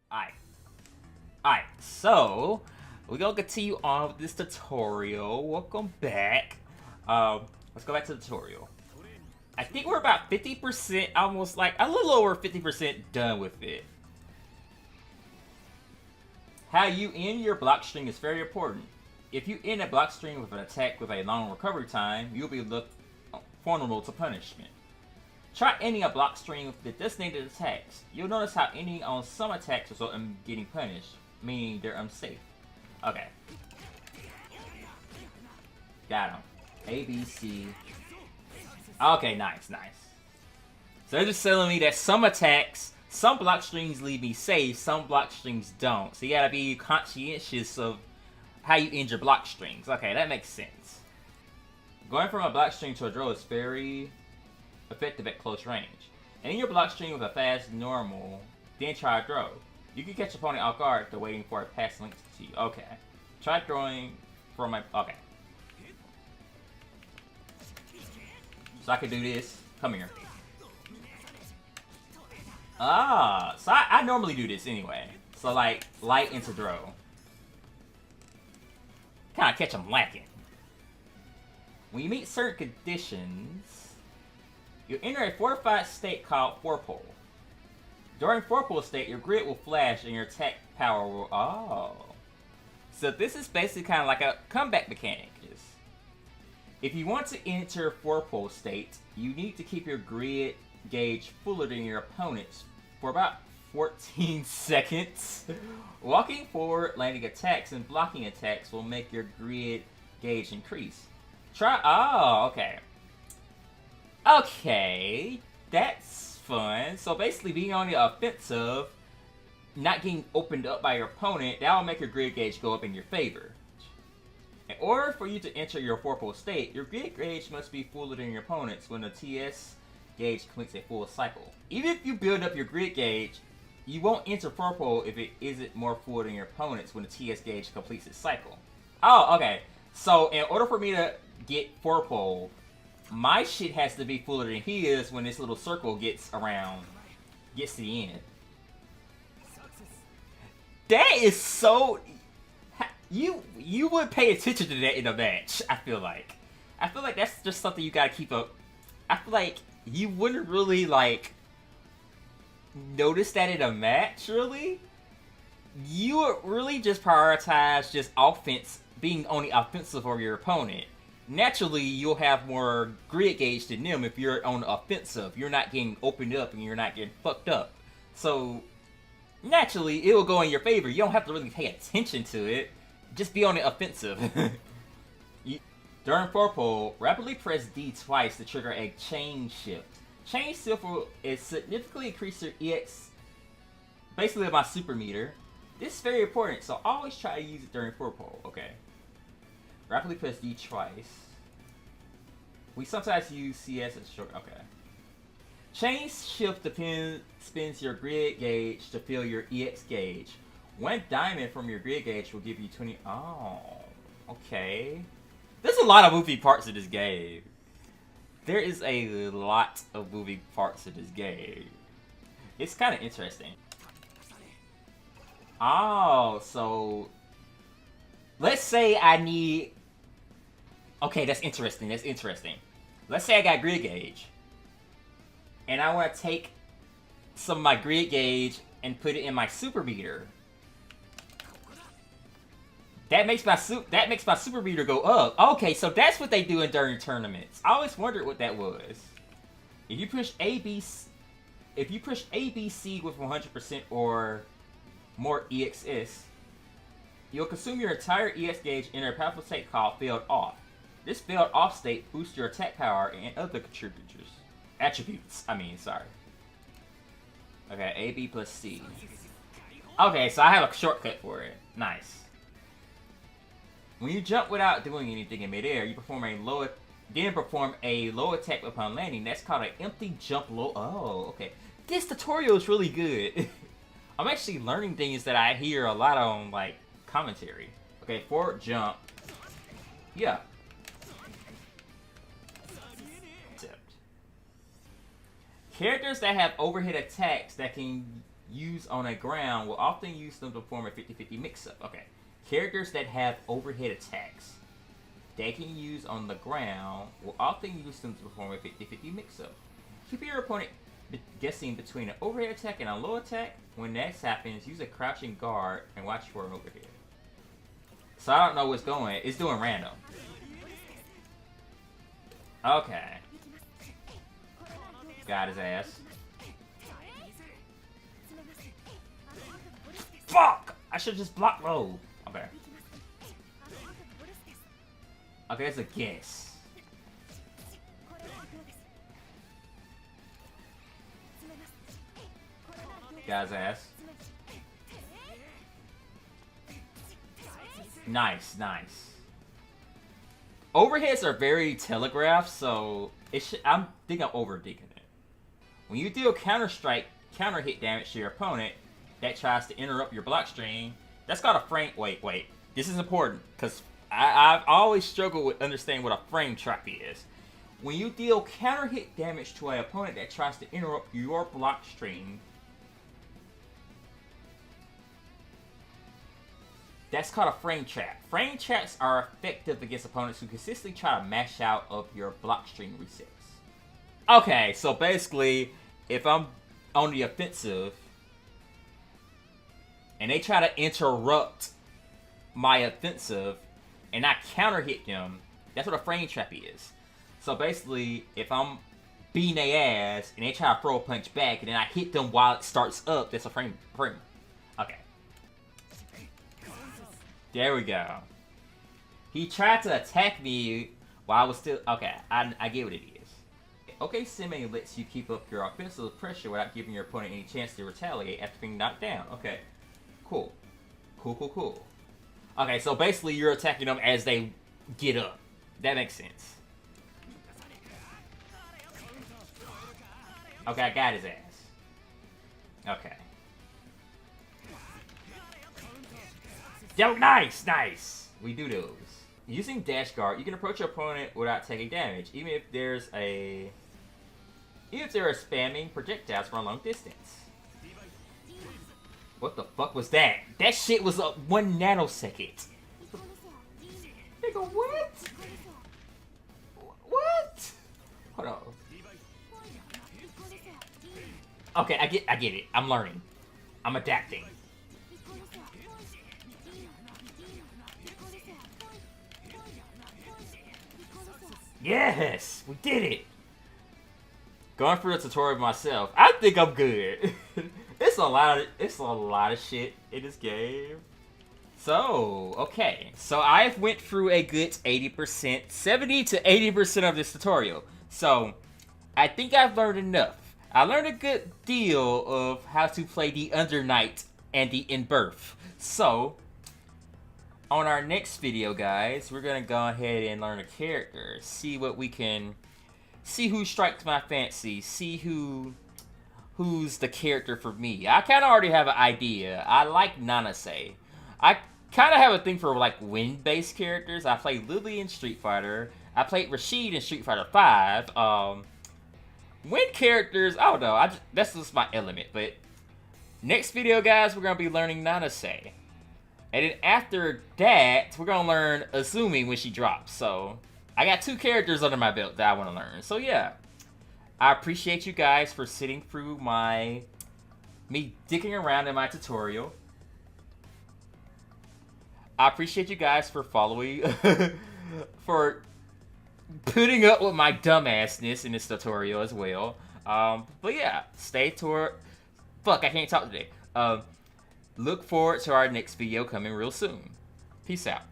Alright. Alright, so we're gonna continue on with this tutorial. Welcome back. Let's go back to the tutorial. I think we're about 50%, almost like a little over 50% done with it. How you end your block string is very important. If you end a block string with an attack with a long recovery time, you'll be looked vulnerable to punishment. Try ending a block string with the designated attacks. You'll notice how ending on some attacks result in getting punished, meaning they're unsafe. Okay. Got him. A, B, C. Okay, nice. So they're just telling me that some attacks, some block strings leave me safe, some block strings don't. So you gotta be conscientious of how you end your block strings. Okay, that makes sense. Going from a block string to a draw is very effective at close range. End your block string with a fast normal, then try a throw. You can catch opponent off guard after waiting for a pass link to you. Okay. Try throwing for my... Okay. So I can do this. Come here. Ah, so I normally do this anyway. So like, light into throw. Kind of catch them lacking. When you meet certain conditions, you enter a fortified state called Forepole. During Forepole state, your grid will flash and your attack power will... Oh. So this is basically kind of like a comeback mechanic. If you want to enter Forepole state, you need to keep your grid gauge fuller than your opponent's for about 14 seconds. Walking forward, landing attacks, and blocking attacks will make your grid gauge increase. Try... Oh, okay. Okay, that's fun. So basically being on the offensive, not getting opened up by your opponent, that will make your grid gauge go up in your favor. In order for you to enter your Forepole state, your grid gauge must be fuller than your opponent's when the TS gauge completes a full cycle. Even if you build up your grid gauge, you won't enter Forepole if it isn't more full than your opponent's when the TS gauge completes its cycle. Oh, okay. So in order for me to get Forepole, my shit has to be fuller than his when this little circle gets to the end. That is so... You would pay attention to that in a match, I feel like. I feel like that's just something you gotta keep up. I feel like you wouldn't really, like, notice that in a match, really. You would really just prioritize just offense, being on the offensive of your opponent. Naturally, you'll have more grid gauge than them if you're on the offensive. You're not getting opened up and you're not getting fucked up. So, naturally, it will go in your favor. You don't have to really pay attention to it. Just be on the offensive. During Forepole, rapidly press D twice to trigger a chain shift. Chain shift will significantly increase your EX, basically my super meter. This is very important, so always try to use it during Forepole. Okay. Rapidly press D twice. We sometimes use CS as short. Okay. Chain shift spins your grid gauge to fill your EX gauge. 1 diamond from your grid gauge will give you 20... Oh, okay. There's a lot of moving parts of this game. There is a lot of moving parts of this game. It's kind of interesting. Oh, so... Let's say I need... Okay, that's interesting. Let's say I got grid gauge. And I want to take some of my grid gauge and put it in my super meter. That makes my super meter go up. Okay, so that's what they do during tournaments. I always wondered what that was. If you push ABC with 100% or more EXS, you'll consume your entire EX gauge in a powerful state called failed off. This failed off state boosts your attack power and other attributes. Okay, AB plus C. Okay, so I have a shortcut for it. Nice. When you jump without doing anything in midair, you perform a low attack upon landing. That's called an empty jump low. Oh, okay. This tutorial is really good. I'm actually learning things that I hear a lot on, like, commentary. Okay, forward jump. Yeah. Characters that have overhead attacks that can use on a ground will often use them to form a 50-50 mix-up. Okay. Characters that have overhead attacks they can use on the ground will often use them to perform a 50-50 mix-up. Keep your opponent guessing between an overhead attack and a low attack. When that happens, use a crouching guard and watch for an overhead. So I don't know what's going. It's doing random. Okay. Got his ass. Fuck! I should just block low. Okay. Okay, that's a guess. Got his ass. Nice, nice. Overheads are very telegraphed, so I think I'm overthinking it. When you deal counter hit damage to your opponent that tries to interrupt your block stream, that's called a frame. Wait. This is important because I've always struggled with understanding what a frame trap is. When you deal counter hit damage to an opponent that tries to interrupt your block stream, that's called a frame trap. Frame traps are effective against opponents who consistently try to mash out of your block stream resets. Okay, so basically, if I'm on the offensive and they try to interrupt my offensive and I counter hit them, that's what a frame trap is. So basically, if I'm beating their ass and they try to throw a punch back and then I hit them while it starts up, that's a frame. Okay. There we go. He tried to attack me while I was still... Okay, I get what it is. Okay, Sime lets you keep up your offensive pressure without giving your opponent any chance to retaliate after being knocked down. Okay, cool. Cool. Okay, so basically you're attacking them as they get up. That makes sense. Okay, I got his ass. Okay. Yo, nice! We do those. Using dash guard, you can approach your opponent without taking damage, even if they're spamming projectiles for a long distance. What the fuck was that? That shit was up 1 nanosecond. Nigga, what? What? Hold on. Okay, I get it. I'm learning. I'm adapting. Yes, we did it. Going through the tutorial myself, I think I'm good. It's a lot of shit in this game. So, okay. So I've went through a good 80%, 70 to 80% of this tutorial. So I think I've learned enough. I learned a good deal of how to play the Under Knight and the In Birth. So on our next video, guys, we're gonna go ahead and learn a character, see what we can, see who strikes my fancy, see who's the character for me. I kind of already have an idea. I like Nanase. I kind of have a thing for like wind-based characters. I played Lily in Street Fighter. I played Rashid in Street Fighter 5. Wind characters, I don't know. That's just my element. But next video, guys, we're gonna be learning Nanase. And then after that, we're going to learn Azumi when she drops. So, I got 2 characters under my belt that I want to learn. So, yeah. I appreciate you guys for sitting through me dicking around in my tutorial. I appreciate you guys for following, for putting up with my dumbassness in this tutorial as well. But yeah, stay toward... Fuck, I can't talk today. Look forward to our next video coming real soon. Peace out.